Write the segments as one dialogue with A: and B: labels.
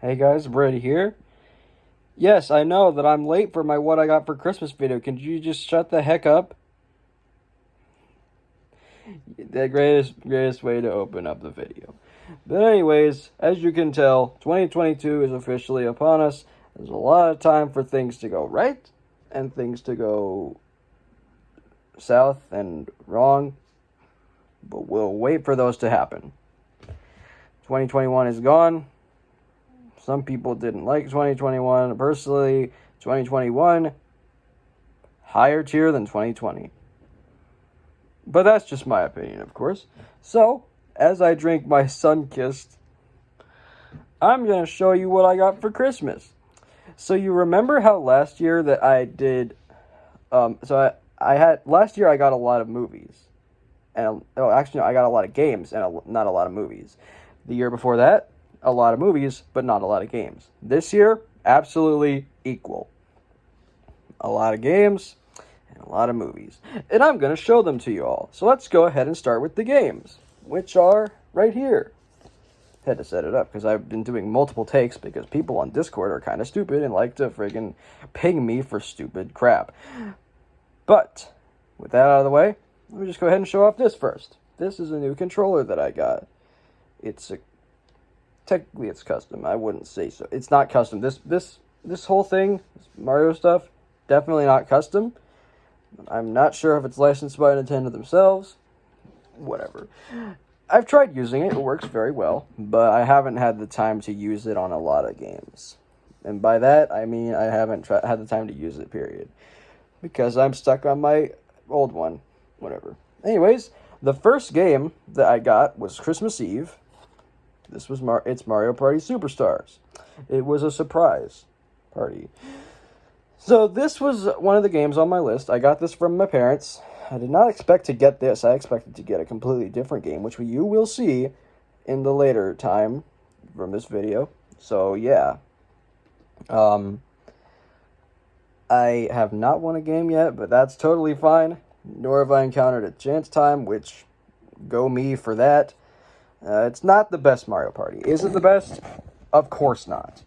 A: Hey guys, Brady here. Yes, I know that I'm late for my What I Got for Christmas video. Can you just shut the heck up? The greatest way to open up the video. But anyways, as you can tell, 2022 is officially upon us. There's a lot of time for things to go right and things to go south and wrong. But we'll wait for those to happen. 2021 is gone. Some people didn't like 2021. Personally, 2021, higher tier than 2020. But that's just my opinion, of course. So, as I drink my sun-kissed, I'm going to show you what I got for Christmas. So you remember how last year that I did, last year I got a lot of movies. I got a lot of games and not a lot of movies. The year before that, a lot of movies, but not a lot of games. This year, absolutely equal. A lot of games and a lot of movies. And I'm going to show them to you all. So let's go ahead and start with the games, which are right here. Had to set it up because I've been doing multiple takes because people on Discord are kind of stupid and like to friggin' ping me for stupid crap. But, with that out of the way, let me just go ahead and show off this first. This is a new controller that I got. Technically, it's custom. I wouldn't say so. It's not custom. This whole thing, this Mario stuff, definitely not custom. I'm not sure if it's licensed by Nintendo themselves. Whatever. I've tried using it. It works very well, but I haven't had the time to use it on a lot of games. And by that, I mean I haven't had the time to use it, period. Because I'm stuck on my old one. Whatever. Anyways, the first game that I got was Christmas Eve. This was it's Mario Party Superstars. It was a surprise party. So this was one of the games on my list. I got this from my parents. I did not expect to get this. I expected to get a completely different game, which you will see in the later time from this video. So yeah. I have not won a game yet, but that's totally fine. Nor have I encountered a chance time, which go me for that. It's not the best Mario Party. Is it the best? Of course not.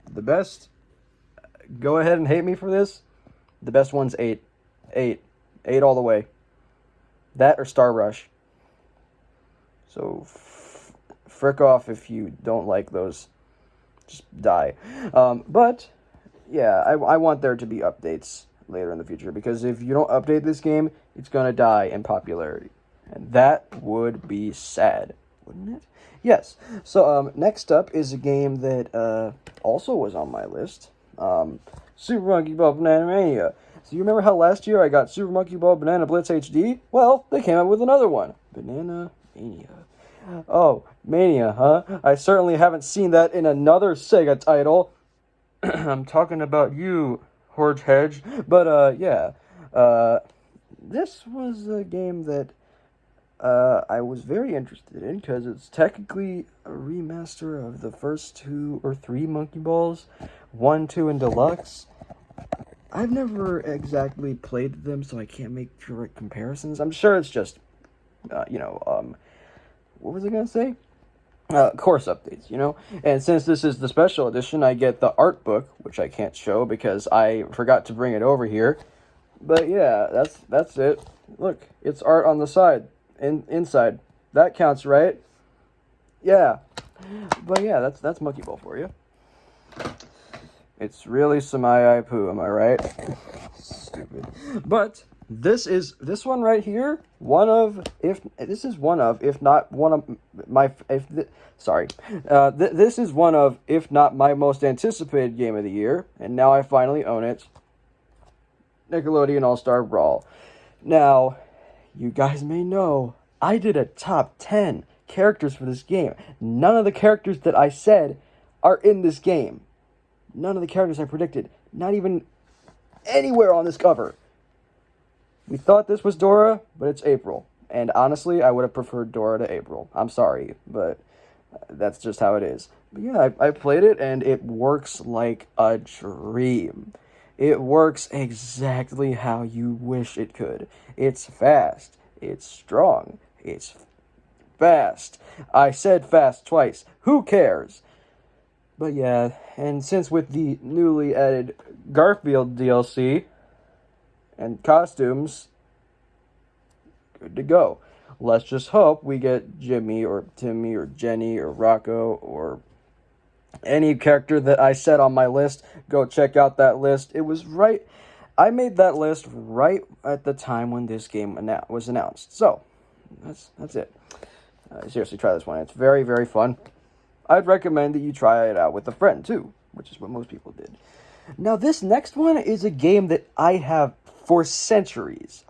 A: The best, go ahead and hate me for this. The best one's 8. 8 all the way. That or Star Rush. So, frick off if you don't like those. Just die. But, yeah, I want there to be updates later in the future. Because if you don't update this game, it's going to die in popularity. And that would be sad. Wouldn't it? Yes. So, next up is a game that also was on my list. Super Monkey Ball Banana Mania. So you remember how last year I got Super Monkey Ball Banana Blitz HD? Well, they came out with another one. Banana Mania. Oh, Mania, huh? I certainly haven't seen that in another Sega title. I'm talking about you, Hedgehog. But, yeah. This was a game that I was very interested in because it's technically a remaster of the first 2 or 3 Monkey Balls, 1, 2, and Deluxe. I've never exactly played them, so I can't make direct comparisons. I'm sure it's just, what was I gonna say? Course updates, And since this is the special edition, I get the art book, which I can't show because I forgot to bring it over here. But yeah, that's it. Look, it's art on the side. Inside. That counts, right? Yeah. But yeah, that's Monkey Ball for you. It's really Samai Poo, am I right? Stupid. But this one right here, this is one of, if not my most anticipated game of the year, and now I finally own it. Nickelodeon All Star Raw. Now, you guys may know, I did a top 10 characters for this game. None of the characters that I said are in this game. None of the characters I predicted. Not even anywhere on this cover. We thought this was Dora, but it's April. And honestly, I would have preferred Dora to April. I'm sorry, but that's just how it is. But yeah, I played it, and it works like a dream. It works exactly how you wish it could. It's fast. It's strong. It's fast. I said fast twice. Who cares? But yeah, and since with the newly added Garfield DLC and costumes, good to go. Let's just hope we get Jimmy or Timmy or Jenny or Rocco or any character that I said on my list. Go check out that list. It was right. I made that list right at the time when this game was announced. So that's it. Seriously, try this one. It's very, very fun. I'd recommend that you try it out with a friend too, which is what most people did. Now, this next one is a game that I have for centuries,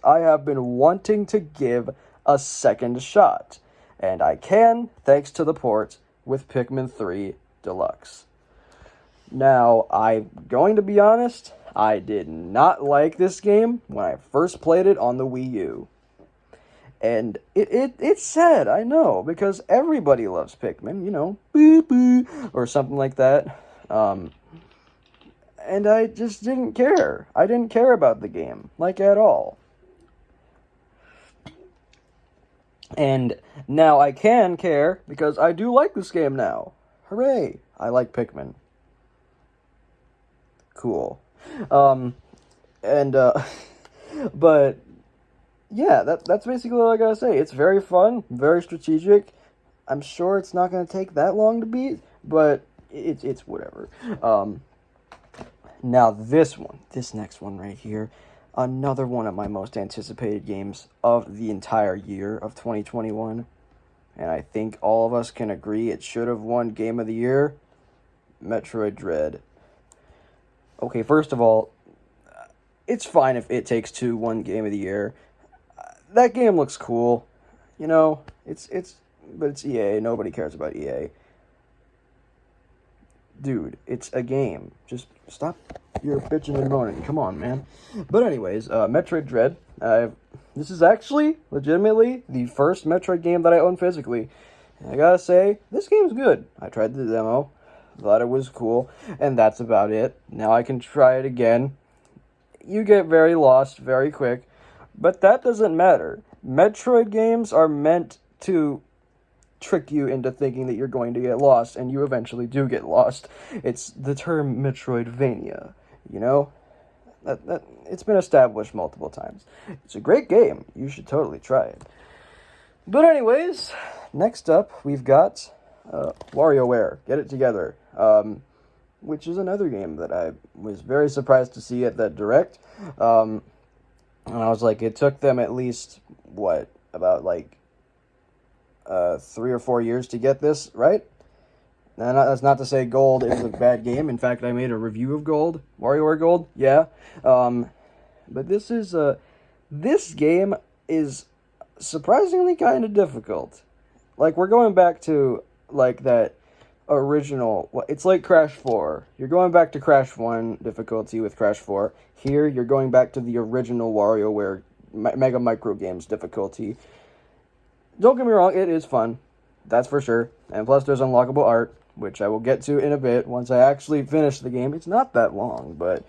A: I have been wanting to give a second shot. And I can, thanks to the port with Pikmin 3 Deluxe. Now, I'm going to be honest, I did not like this game when I first played it on the Wii U. And it's sad, I know, because everybody loves Pikmin, you know, boo boo, or something like that. And I just didn't care. I didn't care about the game, like, at all. And now I can care, because I do like this game now. Hooray! I like Pikmin. Cool. But yeah, that's basically all I gotta say. It's very fun, very strategic. I'm sure it's not gonna take that long to beat, but it's whatever. Now this next one right here, another one of my most anticipated games of the entire year of 2021, and I think all of us can agree it should have won Game of the Year, Metroid Dread. Okay, first of all, it's fine if It Takes Two won Game of the Year. That game looks cool, you know. But it's EA. Nobody cares about EA. Dude, it's a game. Just stop your bitching and moaning. Come on, man. But anyways, Metroid Dread. This is actually legitimately the first Metroid game that I own physically. And I gotta say, this game's good. I tried the demo, thought it was cool, and that's about it. Now I can try it again. You get very lost very quick. But that doesn't matter. Metroid games are meant to trick you into thinking that you're going to get lost, and you eventually do get lost. It's the term Metroidvania, you know? That it's been established multiple times. It's a great game. You should totally try it. But anyways, next up, we've got WarioWare. Get It Together. Which is another game that I was very surprised to see at that Direct. And I was like, it took them at least, about 3 or 4 years to get this, right? And that's not to say Gold is a bad game. In fact, I made a review of Gold, WarioWare Gold, yeah. But this game is surprisingly kind of difficult. Like, we're going back to, that original, it's like Crash 4. You're going back to Crash 1 difficulty with Crash 4. Here, you're going back to the original WarioWare Mega Micro Games difficulty. Don't get me wrong, it is fun. That's for sure. And plus, there's unlockable art, which I will get to in a bit once I actually finish the game. It's not that long, but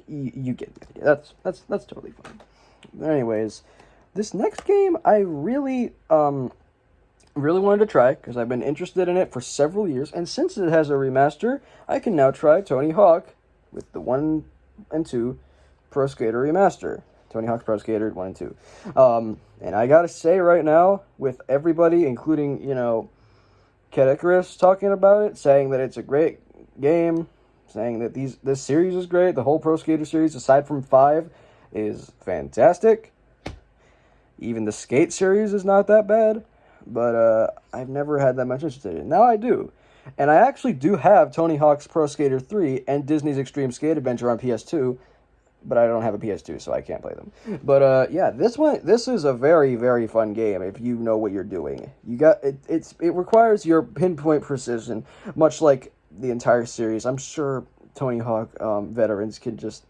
A: you get the idea. That's totally fine. But anyways, this next game I really wanted to try because I've been interested in it for several years, and since it has a remaster, I can now try Tony Hawk with the 1 and 2 Pro Skater remaster. Tony Hawk's Pro Skater 1 and 2. And I gotta say right now, with everybody, including, Kid Icarus talking about it, saying that it's a great game, saying that this series is great, the whole Pro Skater series, aside from 5, is fantastic. Even the Skate series is not that bad, but I've never had that much interest in it. Now I do. And I actually do have Tony Hawk's Pro Skater 3 and Disney's Extreme Skate Adventure on PS2, but I don't have a PS2, so I can't play them. But yeah, this is a very, very fun game if you know what you're doing. It requires your pinpoint precision, much like the entire series. I'm sure Tony Hawk veterans can just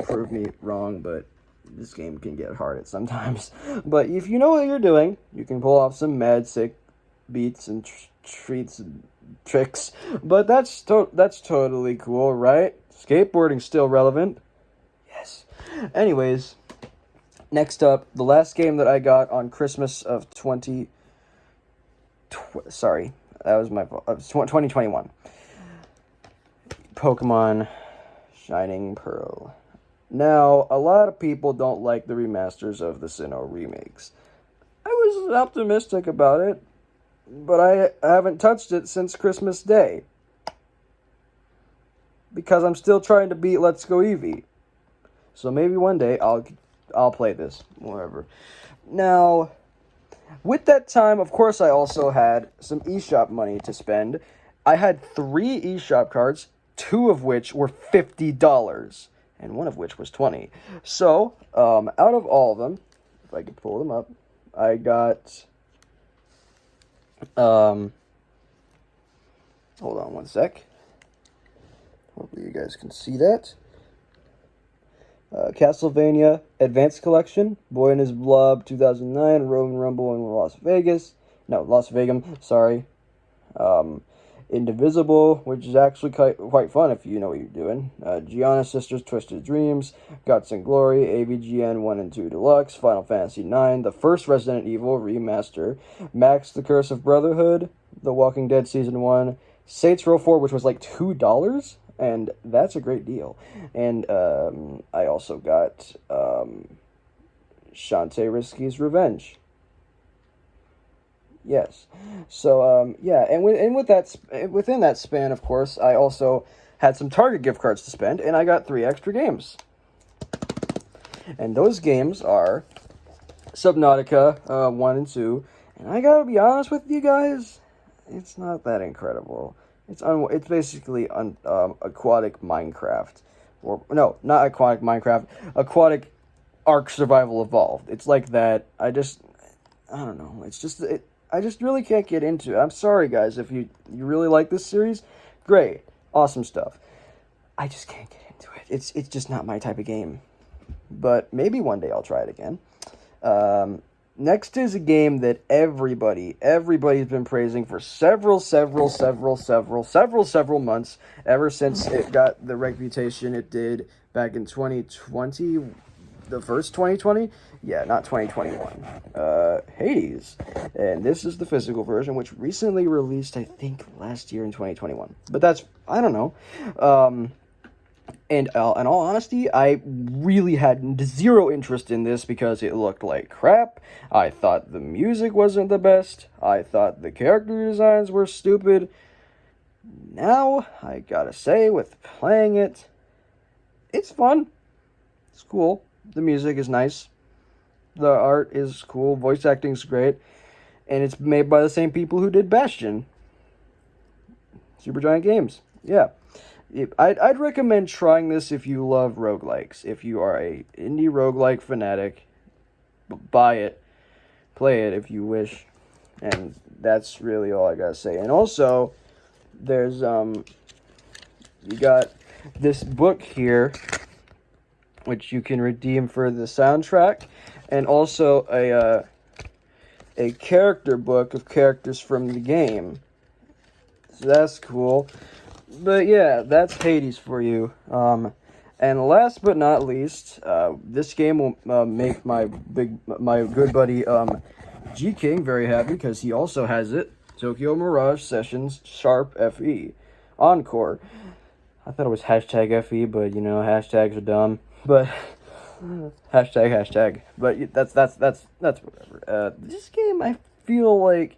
A: prove me wrong, but this game can get hard at sometimes. But if you know what you're doing, you can pull off some mad sick beats and treats and tricks. But that's totally cool, right? Skateboarding's still relevant. Yes. Anyways, next up, the last game that I got on Christmas of 2020, sorry, that was my fault. 2021. Pokemon Shining Pearl. Now, a lot of people don't like the remasters of the Sinnoh remakes. I was optimistic about it, but I haven't touched it since Christmas Day. Because I'm still trying to beat Let's Go Eevee. So maybe one day I'll play this, whatever. Now, with that time, of course, I also had some eShop money to spend. I had 3 eShop cards, 2 of which were $50, and 1 of which was $20. So, out of all of them, if I could pull them up, I got, hold on one sec. Hopefully you guys can see that. Castlevania Advanced Collection, Boy and His Blob 2009, Roman Rumble in Las Vegas, sorry. Indivisible, which is actually quite fun if you know what you're doing. Gianna Sisters Twisted Dreams, Guts and Glory, AVGN 1 and 2 Deluxe, Final Fantasy IX, the first Resident Evil Remaster, Max the Curse of Brotherhood, The Walking Dead Season 1, Saints Row 4, which was like $2, and that's a great deal. And I also got Shantae Risky's Revenge. Yes. So, yeah, and within that span, of course, I also had some Target gift cards to spend, and I got 3 extra games. And those games are Subnautica 1 and 2, and I gotta be honest with you guys, it's not that incredible. It's basically aquatic Minecraft. Or, no, not aquatic Minecraft, aquatic Ark Survival Evolved. It's like that. I don't know, I just really can't get into it. I'm sorry, guys, if you really like this series. Great. Awesome stuff. I just can't get into it. It's just not my type of game. But maybe one day I'll try it again. Next is a game that everybody's been praising for several months, ever since it got the reputation it did back in 2020. The first 2020? Yeah, not 2021. Hades. And this is the physical version, which recently released, I think, last year in 2021. But that's, I don't know. And in all honesty, I really had zero interest in this because it looked like crap. I thought the music wasn't the best. I thought the character designs were stupid. Now, I gotta say, with playing it, it's fun. It's cool. The music is nice. The art is cool. Voice acting's great. And it's made by the same people who did Bastion. Supergiant Games. Yeah. I'd recommend trying this if you love roguelikes. If you are a indie roguelike fanatic, buy it. Play it if you wish. And that's really all I gotta say. And also, there's, you got this book here, which you can redeem for the soundtrack, and also a character book of characters from the game. So that's cool. But yeah, that's Hades for you. And last but not least, this game will make my good buddy G King very happy because he also has it. Tokyo Mirage Sessions Sharp FE Encore. I thought it was hashtag FE, but you know, hashtags are dumb. But hashtag. But that's whatever. This game, I feel like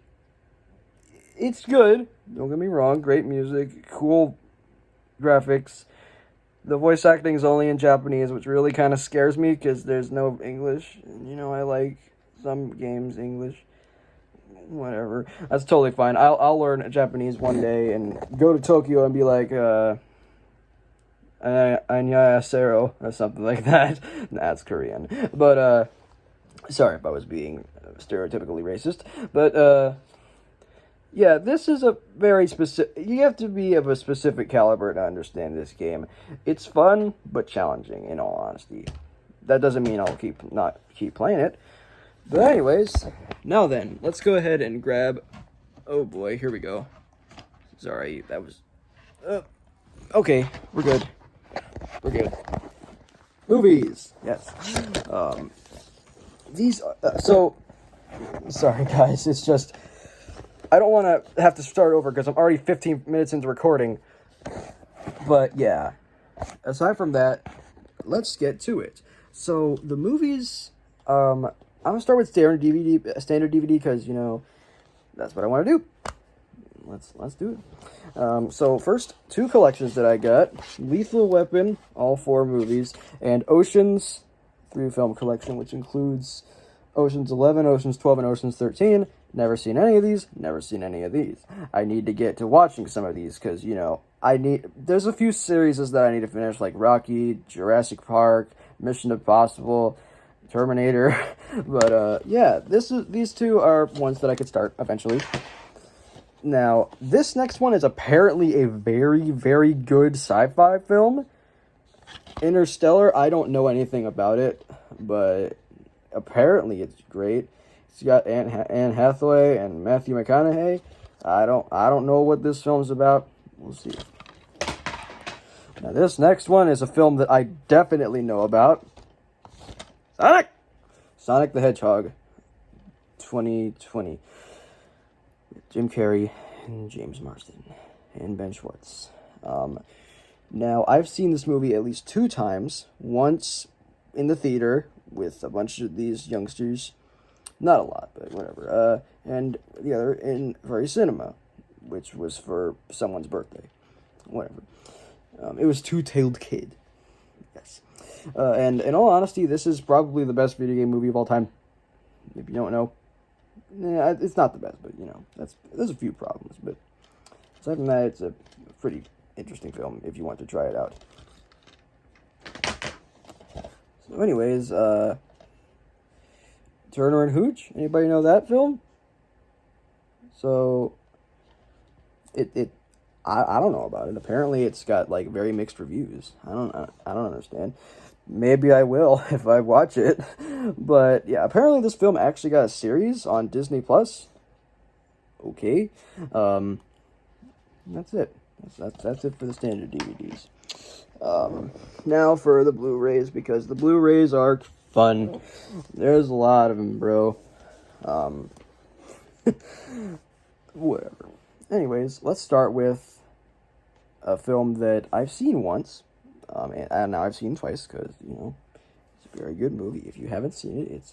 A: it's good. Don't get me wrong. Great music, cool graphics. The voice acting is only in Japanese, which really kind of scares me because there's no English. And, you know, I like some games English. Whatever. That's totally fine. I'll learn Japanese one day and go to Tokyo and be like, Annyeonghaseyo or something like that. That's Korean. But, sorry if I was being stereotypically racist. But, yeah, this is a very specific... You have to be of a specific caliber to understand this game. It's fun, but challenging, in all honesty. That doesn't mean I'll not keep playing it. But anyways, now then, let's go ahead and grab... Oh boy, here we go. Sorry, that was... okay, we're good. We're good. Movies! Yes. These... so... Sorry, guys, it's just... I don't want to have to start over because I'm already 15 minutes into recording. But yeah, aside from that, let's get to it. So the movies, I'm gonna start with standard DVD because that's what I want to do. Let's do it. So first, 2 collections that I got: Lethal Weapon, all 4 movies, and Oceans 3 film collection, which includes Oceans 11, Oceans 12, and Oceans 13. Never seen any of these. Never seen any of these. I need to get to watching some of these because there's a few series that I need to finish, like Rocky, Jurassic Park, Mission Impossible, Terminator. But yeah, these 2 are ones that I could start eventually. Now, this next one is apparently a very, very good sci-fi film. Interstellar, I don't know anything about it, but apparently it's great. It's got Anne Hathaway and Matthew McConaughey. I don't know what this film's about. We'll see. Now, this next one is a film that I definitely know about. Sonic the Hedgehog, 2020. Jim Carrey and James Marsden and Ben Schwartz. Now, I've seen this movie at least 2 times. Once in the theater with a bunch of these youngsters. Not a lot, but whatever. And the other in Furry Cinema, which was for someone's birthday. Whatever. It was Two-Tailed Kid. Yes. And in all honesty, this is probably the best video game movie of all time. If you don't know. Yeah, it's not the best, but there's a few problems. But aside from that, it's a pretty interesting film if you want to try it out. So anyways, Turner and Hooch, anybody know that film? So I don't know about it. Apparently it's got like very mixed reviews. I don't understand. Maybe I will if I watch it. But yeah, apparently this film actually got a series on Disney Plus. Okay. That's it. That's it for the standard DVDs. Now for the Blu-rays, because the Blu-rays are fun. There's a lot of them, bro. Whatever. Anyways, let's start with a film that I've seen once. And now I've seen twice because, it's a very good movie. If you haven't seen it, it's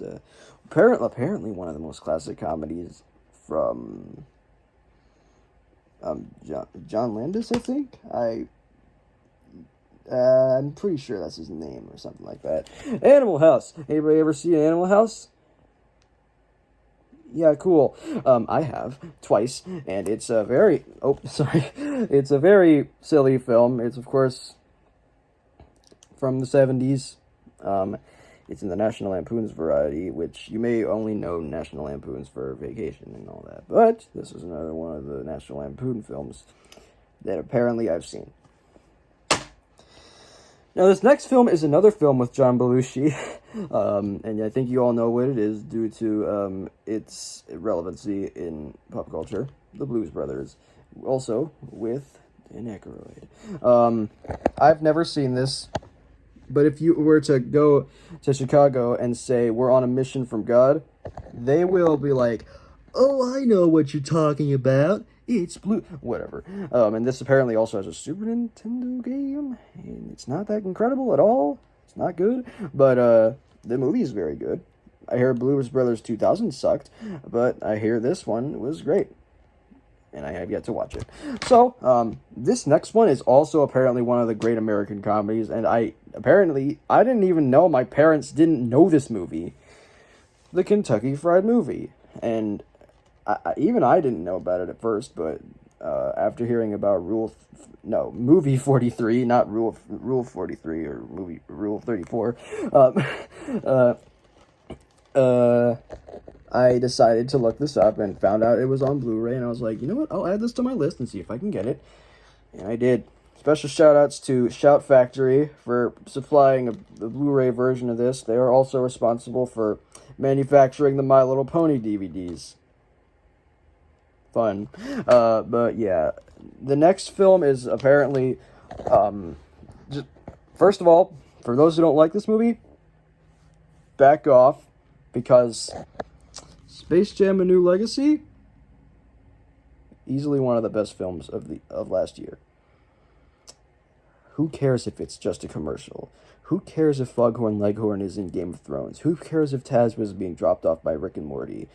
A: apparently one of the most classic comedies from John Landis, I think. I'm pretty sure that's his name or something like that. Animal House. Anybody ever see Animal House? Yeah, cool. I have twice, and it's a very it's a very silly film. It's of course from the 70s. It's in the National Lampoon's variety, which you may only know National Lampoon's for Vacation and all that. But this is another one of the National Lampoon films that apparently I've seen. Now, this next film is another film with John Belushi, and I think you all know what it is due to its relevancy in pop culture, The Blues Brothers, also with Dan Aykroyd. I've never seen this, but if you were to go to Chicago and say, we're on a mission from God, they will be like, oh, I know what you're talking about. It's blue. Whatever. And this apparently also has a Super Nintendo game. And it's not that incredible at all. It's not good. But the movie is very good. I hear Blues Brothers 2000 sucked. But I hear this one was great. And I have yet to watch it. So, this next one is also apparently one of the great American comedies. And I didn't even know, my parents didn't know this movie. The Kentucky Fried Movie. And even I didn't know about it at first, but after hearing about movie 43, not rule 43 or movie rule 34, I decided to look this up and found out it was on Blu-ray, and I was like, you know what, I'll add this to my list and see if I can get it, and I did. Special shout-outs to Shout Factory for supplying the Blu-ray version of this. They are also responsible for manufacturing the My Little Pony DVDs. Fun. But yeah, the next film is apparently, first of all, for those who don't like this movie, back off, because Space Jam: A New Legacy easily one of the best films of last year. Who cares if it's just a commercial? Who cares if Foghorn Leghorn is in Game of Thrones? Who cares if Taz was being dropped off by Rick and Morty?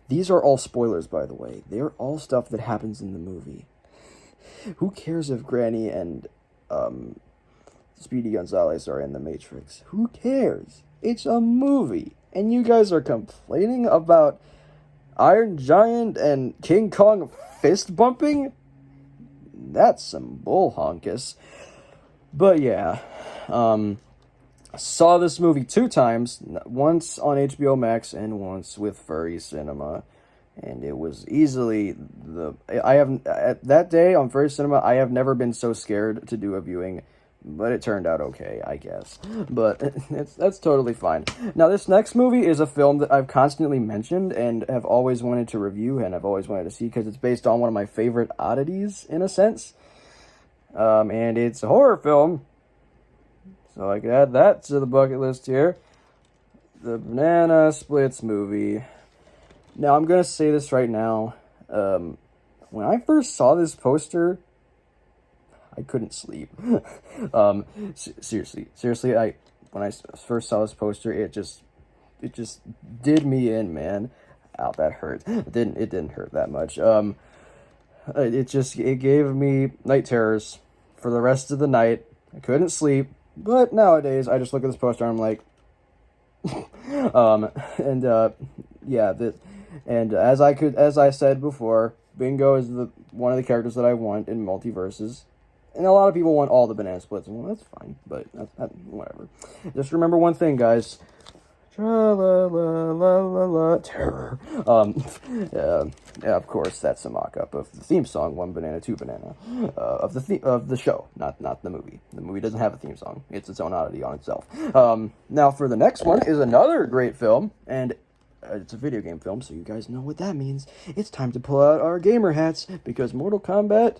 A: These are all spoilers, by the way. They're all stuff that happens in the movie. Who cares if Granny and Speedy Gonzalez are in The Matrix? Who cares? It's a movie. And you guys are complaining about Iron Giant and King Kong fist bumping? That's some bull honkus. But yeah, saw this movie 2 times, once on HBO Max and once with Furry Cinema, and it was easily that day on Furry Cinema, I have never been so scared to do a viewing, but it turned out okay, I guess. But that's totally fine. Now, this next movie is a film that I've constantly mentioned and have always wanted to review and I've always wanted to see because it's based on one of my favorite oddities, in a sense. And it's a horror film, so I could add that to the bucket list here. The Banana Splits movie. Now, I'm going to say this right now. When I first saw this poster, I couldn't sleep. Seriously, when I first saw this poster, it just did me in, man. Ow, that hurt. It didn't hurt that much. It gave me night terrors for the rest of the night. I couldn't sleep, but nowadays I just look at this poster and I'm like, and as I said before, Bingo is one of the characters that I want in multiverses, and a lot of people want all the Banana Splits, and well, that's fine, but whatever. Just remember one thing, guys. Tra-la-la-la-la-la, terror. Yeah, of course, that's a mock-up of the theme song, One Banana, Two Banana, of the show, not the movie. The movie doesn't have a theme song. It's its own oddity on itself. Now, for the next one is another great film, and it's a video game film, so you guys know what that means. It's time to pull out our gamer hats, because Mortal Kombat,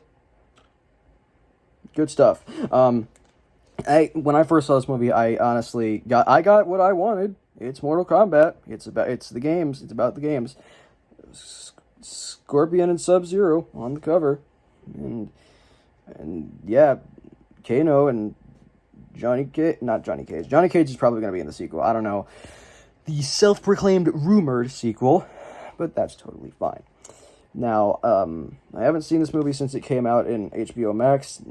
A: good stuff. When I first saw this movie, I honestly got what I wanted. It's Mortal Kombat. It's about the games. Scorpion and Sub-Zero on the cover, and yeah, Kano and Johnny Cage. Not Johnny Cage. Johnny Cage is probably going to be in the sequel. I don't know, the self-proclaimed rumored sequel, but that's totally fine. Now, I haven't seen this movie since it came out in HBO Max.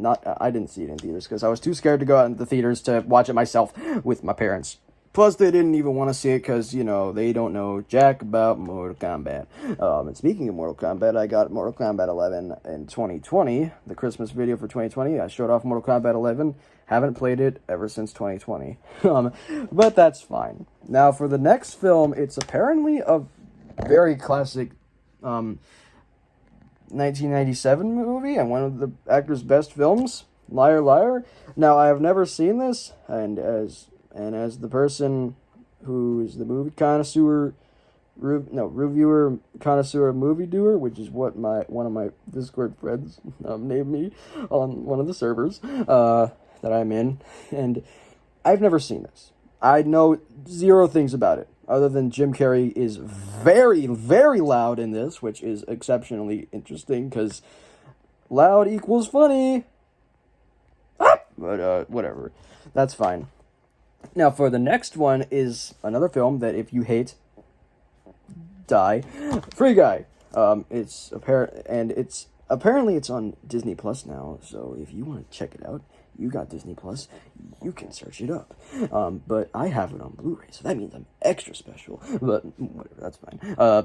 A: I didn't see it in theaters because I was too scared to go out into the theaters to watch it myself with my parents. Plus, they didn't even want to see it because, they don't know jack about Mortal Kombat. And speaking of Mortal Kombat, I got Mortal Kombat 11 in 2020, the Christmas video for 2020. I showed off Mortal Kombat 11. Haven't played it ever since 2020. But that's fine. Now, for the next film, it's apparently a very classic 1997 movie and one of the actor's best films, Liar Liar. Now, I have never seen this, and as the person who is the movie connoisseur, reviewer, connoisseur, movie doer, which is what one of my Discord friends named me on one of the servers that I'm in, and I've never seen this. I know 0 things about it, other than Jim Carrey is very, very loud in this, which is exceptionally interesting, because loud equals funny. But, whatever. That's fine. Now, for the next one is another film that if you hate, die. Free Guy. It's apparently it's on Disney Plus now, so if you want to check it out, you got Disney Plus, you can search it up. But I have it on Blu-ray, so that means I'm extra special. But whatever, that's fine.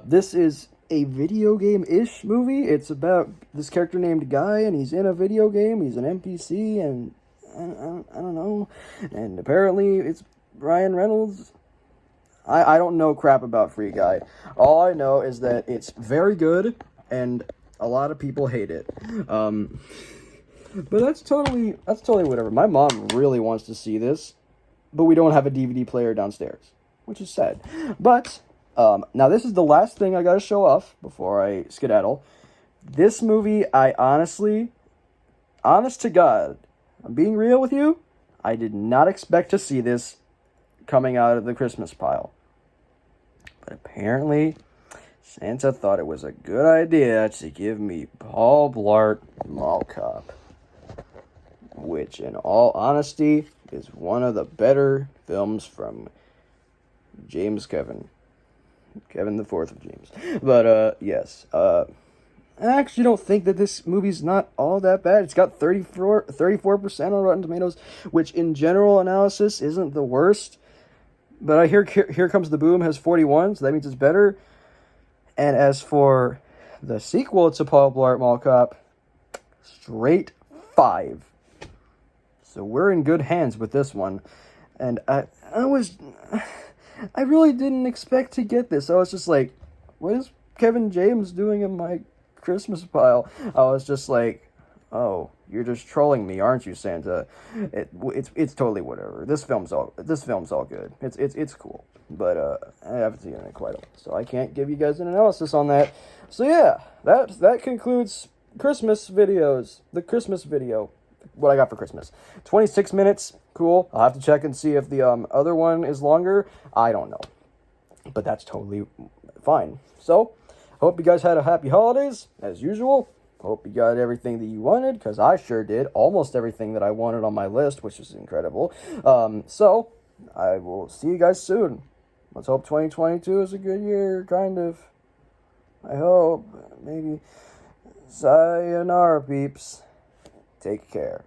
A: This is a video game-ish movie. It's about this character named Guy, and he's in a video game. He's an NPC, and I don't know. And apparently it's Ryan Reynolds. I don't know crap about Free Guy. All I know is that it's very good, and a lot of people hate it. But that's totally whatever. My mom really wants to see this, but we don't have a DVD player downstairs, which is sad. But now this is the last thing I gotta show off before I skedaddle. This movie, honest to God, I'm being real with you, I did not expect to see this coming out of the Christmas pile. But apparently, Santa thought it was a good idea to give me Paul Blart Mall Cop, which, in all honesty, is one of the better films from Kevin the Fourth of James. But, yes, I actually don't think that this movie's not all that bad. It's got 34% on Rotten Tomatoes, which in general analysis isn't the worst. But I hear Here Comes the Boom has 41, so that means it's better. And as for the sequel to Paul Blart Mall Cop, straight 5. So we're in good hands with this one. And I really didn't expect to get this. I was just like, what is Kevin James doing in my Christmas pile? I was just like, oh, you're just trolling me, aren't you, Santa? It's totally whatever. This film's all good. It's cool. But I haven't seen it in quite a while, so I can't give you guys an analysis on that. So yeah, that concludes Christmas videos. The Christmas video. What I got for Christmas. 26 minutes. Cool. I'll have to check and see if the other one is longer. I don't know. But that's totally fine. So, hope you guys had a happy holidays, as usual. Hope you got everything that you wanted, because I sure did. Almost everything that I wanted on my list, which is incredible. So, I will see you guys soon. Let's hope 2022 is a good year, kind of. I hope. Maybe. Sayonara, peeps. Take care.